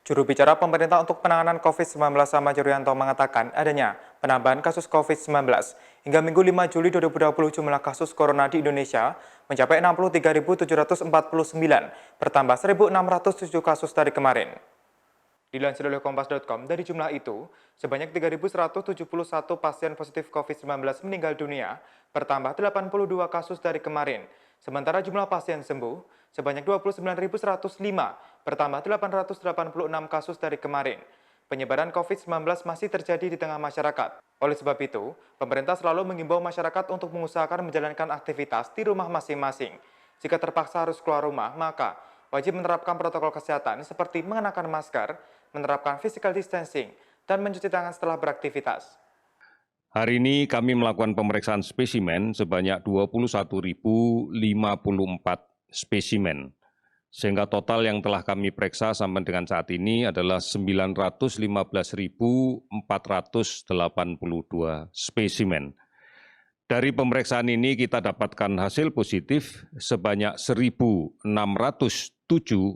Juru bicara pemerintah untuk penanganan COVID-19 Ahmad Yuryanto mengatakan adanya penambahan kasus COVID-19. Hingga Minggu 5 Juli 2020 jumlah kasus corona di Indonesia mencapai 63.749, bertambah 1.607 kasus dari kemarin. Dilansir oleh Kompas.com, dari jumlah itu, sebanyak 3.171 pasien positif COVID-19 meninggal dunia, bertambah 82 kasus dari kemarin. Sementara jumlah pasien sembuh sebanyak 29.105, bertambah 886 kasus dari kemarin. Penyebaran COVID-19 masih terjadi di tengah masyarakat. Oleh sebab itu, pemerintah selalu mengimbau masyarakat untuk mengusahakan menjalankan aktivitas di rumah masing-masing. Jika terpaksa harus keluar rumah, maka wajib menerapkan protokol kesehatan seperti mengenakan masker, menerapkan physical distancing, dan mencuci tangan setelah beraktivitas. Hari ini kami melakukan pemeriksaan spesimen sebanyak 21.054 spesimen, sehingga total yang telah kami periksa sampai dengan saat ini adalah 915.482 spesimen. Dari pemeriksaan ini kita dapatkan hasil positif sebanyak 1.607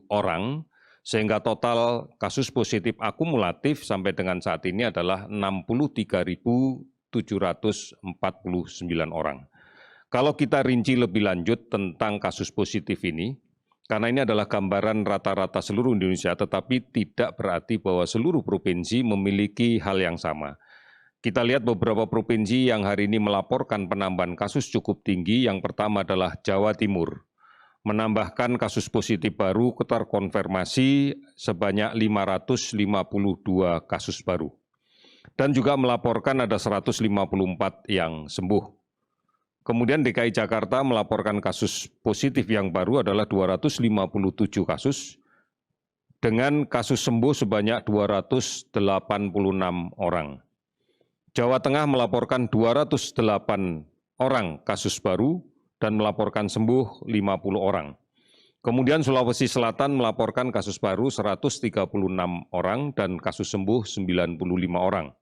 orang, sehingga total kasus positif akumulatif sampai dengan saat ini adalah 63.749 orang. Kalau kita rinci lebih lanjut tentang kasus positif ini, karena ini adalah gambaran rata-rata seluruh Indonesia, tetapi tidak berarti bahwa seluruh provinsi memiliki hal yang sama. Kita lihat beberapa provinsi yang hari ini melaporkan penambahan kasus cukup tinggi. Yang pertama adalah Jawa Timur, menambahkan kasus positif baru terkonfirmasi sebanyak 552 kasus baru. Dan juga melaporkan ada 154 yang sembuh. Kemudian DKI Jakarta melaporkan kasus positif yang baru adalah 257 kasus, dengan kasus sembuh sebanyak 286 orang. Jawa Tengah melaporkan 208 orang kasus baru dan melaporkan sembuh 50 orang. Kemudian Sulawesi Selatan melaporkan kasus baru 136 orang dan kasus sembuh 95 orang.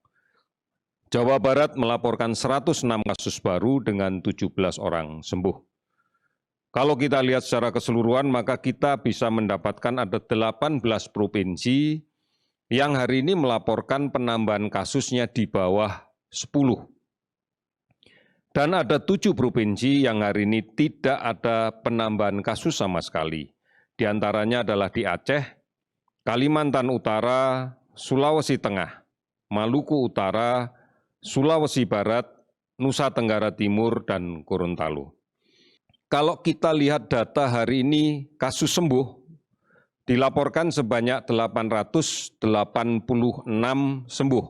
Jawa Barat melaporkan 106 kasus baru dengan 17 orang sembuh. Kalau kita lihat secara keseluruhan, maka kita bisa mendapatkan ada 18 provinsi yang hari ini melaporkan penambahan kasusnya di bawah 10. Dan ada 7 provinsi yang hari ini tidak ada penambahan kasus sama sekali. Di antaranya adalah di Aceh, Kalimantan Utara, Sulawesi Tengah, Maluku Utara, Sulawesi Barat, Nusa Tenggara Timur, dan Gorontalo. Kalau kita lihat data hari ini, kasus sembuh dilaporkan sebanyak 886 sembuh,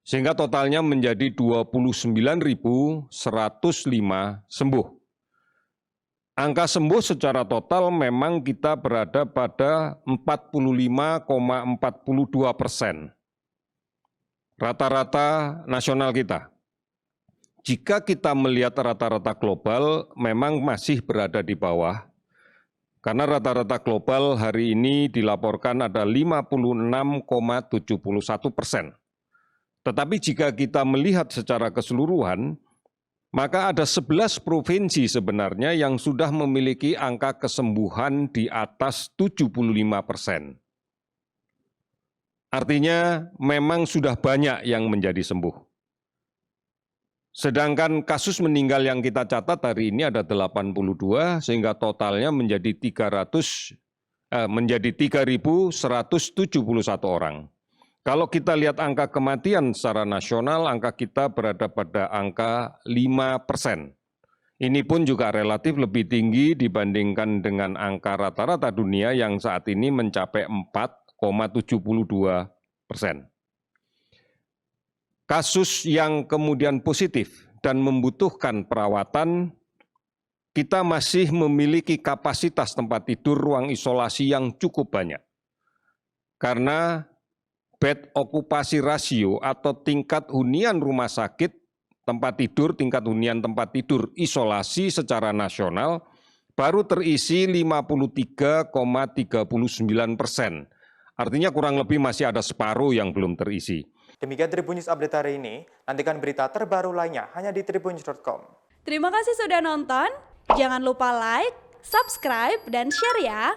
sehingga totalnya menjadi 29.105 sembuh. Angka sembuh secara total memang kita berada pada 45,42%, rata-rata nasional kita. Jika kita melihat rata-rata global, memang masih berada di bawah, karena rata-rata global hari ini dilaporkan ada 56,71%. Tetapi jika kita melihat secara keseluruhan, maka ada 11 provinsi sebenarnya yang sudah memiliki angka kesembuhan di atas 75%. Artinya memang sudah banyak yang menjadi sembuh. Sedangkan kasus meninggal yang kita catat hari ini ada 82, sehingga totalnya menjadi 3.171 orang. Kalau kita lihat angka kematian secara nasional, angka kita berada pada angka 5%. Ini pun juga relatif lebih tinggi dibandingkan dengan angka rata-rata dunia yang saat ini mencapai 4,72%. Kasus yang kemudian positif dan membutuhkan perawatan, kita masih memiliki kapasitas tempat tidur ruang isolasi yang cukup banyak. Karena bed okupasi rasio atau tingkat hunian rumah sakit tempat tidur, tingkat hunian tempat tidur isolasi secara nasional baru terisi 53,39%. Artinya kurang lebih masih ada separuh yang belum terisi. Demikian Tribun News Update hari ini. Nantikan berita terbaru lainnya hanya di tribunnews.com. Terima kasih sudah nonton. Jangan lupa like, subscribe, dan share ya.